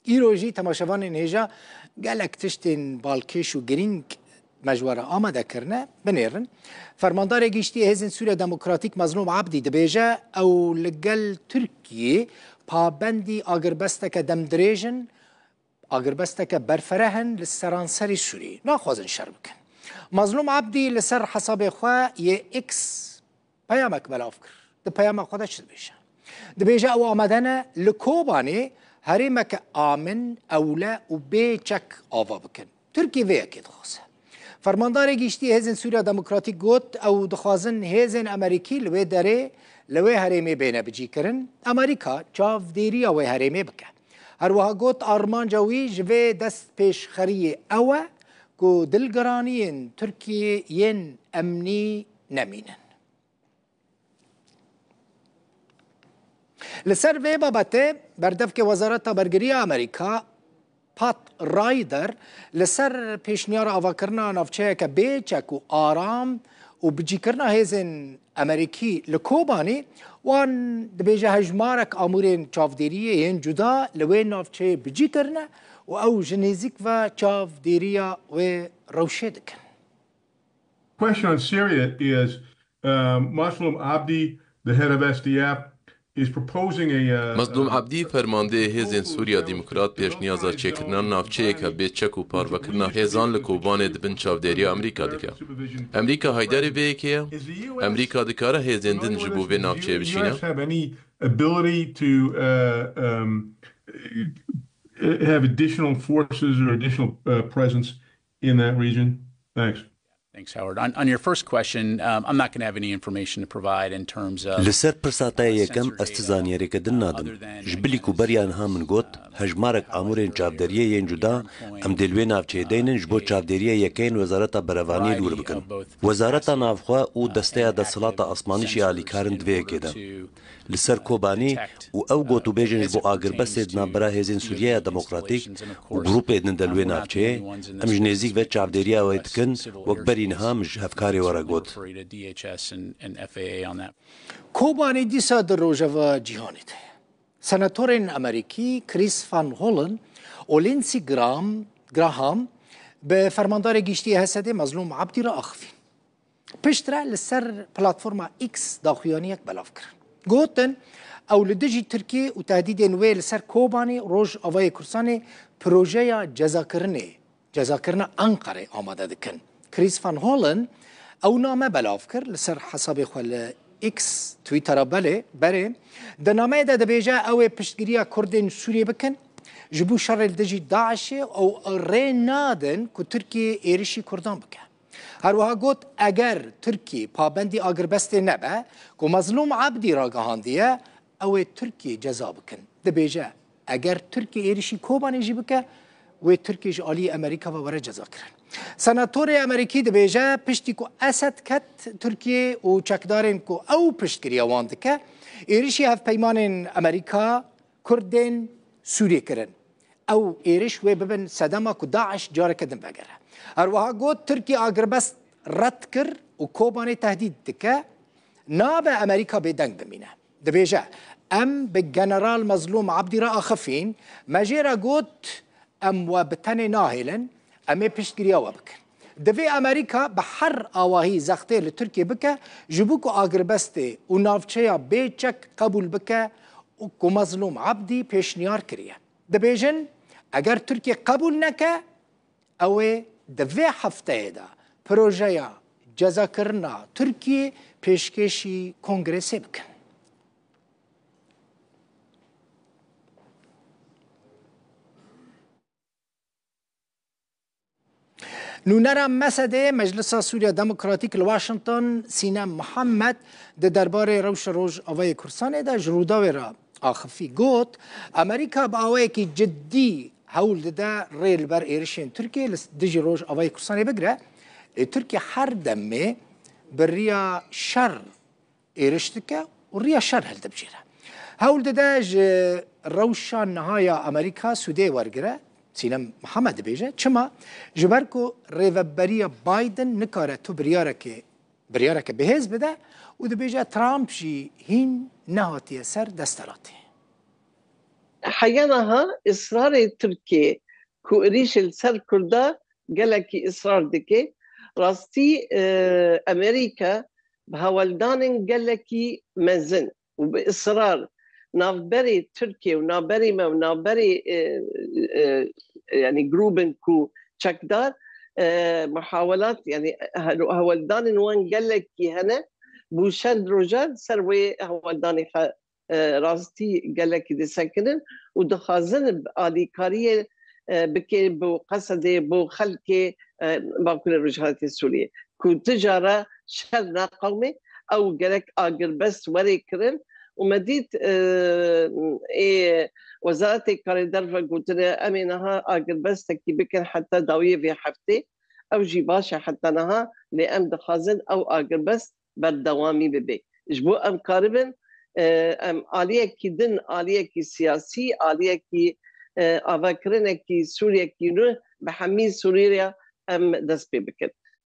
ایروژی تماشاوان نهجا گلک تشتین بالکش و گرینگ مجوره آماده کرنه بنیرن فرماندار گیشتی هزین سوریا دموکراتیک مظلوم عبدی دبیجه او لگل ترکیه پابندی آگربستک دمدریجن آگربستک برفرهن لسرانسری سوری ناخوازن شر بکن مظلوم عبدی لسر حساب خواه یه اکس پیامک بلاف کر ده پیامک خودش دبیجه دبیجه او آمدنه لکوبانی هریمک آمن اولا و بیچک آوا بکن ترکیه وی اکید خواسته فرماندار گیشتی هزین سوریا دموکراتیک گوت او دخوازن هزین امریکی لوی داره لوی هریمی بینه بجی کرن امریکا چاو دیری اوی هریمی بکن هر وها گوت آرمان جوی جوی دست پیش خریه اوه کو دلگرانین ترکیه ین امنی نمینن لسر وی بابته بردف که وزارت برگری امریکا پات رایدر لسر پیشنیار آواکرنا نافچه که بیچک و آرام و بجی کرنا هزین امریکی لکوبانی وان دبیجه هجمارک آمورین چافدیریه ین جدا لوی نافچه بجی کرنا و او جنیزیک و چافدیریا و روشه دکن. Question on Syria is Muslim Abdi, the head of SDF, مظلوم عبدی فرمانده هیزن سوریا دموکرات پیشنیازا چکرنان نافچه که بیچک و پاروکرنا هیزان لکوبان دبن چاودری امریکا دکه امریکا هایداری به که امریکا دکاره هیزن دن جبو به نافچه بشینه have additional forces or additional presence in that region? Thanks. Thanks, Howard. On your first question, I'm not going to have any information to provide in terms of... لسر پرساتا یکم استزانیاری کدن نادم. جبلی کو بریان ها من گوت هجمارک آمورین چافدریه ین جدا ام دلوی نافچه دینن جبو چافدریه یکین وزارت بروانی لور بکن. وزارت نافخوا او دسته دستلات اسمانیشی آلی کارن دوی کدن. لسر کوبانی و او گوتو بیجن جبو آگر بسید نابرا هزین سوریا دموکراتیک و گروپ ایدن دلوی نافچه ام جنیزیک و چافدریه ویدکن وکبری اینها مش هفکاری ورا گوت. کوبانی دیسا در روجوا جهانیت. سناتورین امریکی کریس فان هولن و لینسی گراهام به فرماندار گیشتی حسده مظلوم عبدی را آخفین. پشتره لسر پلاتفورما ایکس داخویانیک بلاف کرن. گوتن او لدجی ترکیه و تهدید نوی لسر کوبانی روش آوای کرسانی پروژه جزاکرنه انقره آماده دکن. کریس فان هولن او نامه بلاف کرد لسر حساب خوال ایکس تویتر بره ده نامه ده بیجه او پشتگیری کردین سوریه بکن جبو شر الدجی داعش او ری نادن که ترکیه ایرشی کردان بکن هر وها گوت اگر ترکیه پابندی آگربست نبه که مظلوم عبدی را گهاندیه او ترکیه جزا بکن ده بیجه اگر ترکیه ایرشی کوبانی جی بکن و ترکیه جالی امریکا و وره جزا کرن سناتور امریکی دبیجه پشتی که اسد کت ترکیه و چکدارین که او پشتگیری واند که ایرشی هف پیمان امریکا کردین سوریه کرن او ایرش و ببن صدامه که داعش جاره کدن بگره هر وها گوت ترکیه آگربست رد کر و کوبانی تهدید دکه ناب امریکا بدنگ بمینه دبیجه ام به جنرال مظلوم عبدی را آخفین مجیرا گوت ام و بتن ناهلن امی پشتگیری آوا بکن دوی امریکا به هر آواهی زخته لترکیه بکه جبو که آگربسته و نافچه بیچک قبول بکه و که مظلوم عبدی پیشنیار کریه دبیجن اگر ترکیه قبول نکه او دوی هفته دا پروژه جزا کرنا ترکیه پیشکشی کنگرسی بکن نونرا مسده مجلس سوریا دموکراتیک لواشنطن سینه محمد ده درباره روش روش آوای کرسانه ده جروداوی را آخفی گوت امریکا با آوای که جدی حول ده ریل بر ایرشین ترکیه دجی روش آوای کرسانه بگره ترکیه هر دمه بر ریا شر ایرشتکه و ریا شر هل دبجیره حول ده روشان نهایا امریکا سوده ورگره سینم محمد بیجه چما جبرکو ریوبری بایدن نکاره تو بریاره که بهز بده و ده بیجه ترامپ جی هین نهاتی سر دستلاتی حيانها إصرار تركيا كو إريش السر كردا قالك إصرار دكي راستي أمريكا بهولدان قالك مزن وبإصرار نافبري تركيا ونافبري ما ونافبري يعني جروبن كو تشكدار محاولات يعني هولدان وان قالك هنا بوشان روجان سروي هولدان راستي قالك دي سكنن ودخازن بآليكارية بكي بو قصدي بو خلقي باكل الرجالات السورية كو تجارة شرنا قومي أو قالك آقر بس وري كرن ومديت وزارة الكاريدر قلت لها أمينها آقر بس تكي بكن حتى داوية في حفتي أو جيباشا حتى نها لأم دخازن أو آقر بس بردوامي ببي جبو أم قاربن ام آلیه کی دن آلیه کی سیاسی آلیه کی آوکرنه کی سوریه کی رو به همین سوریه ام دست پی بکن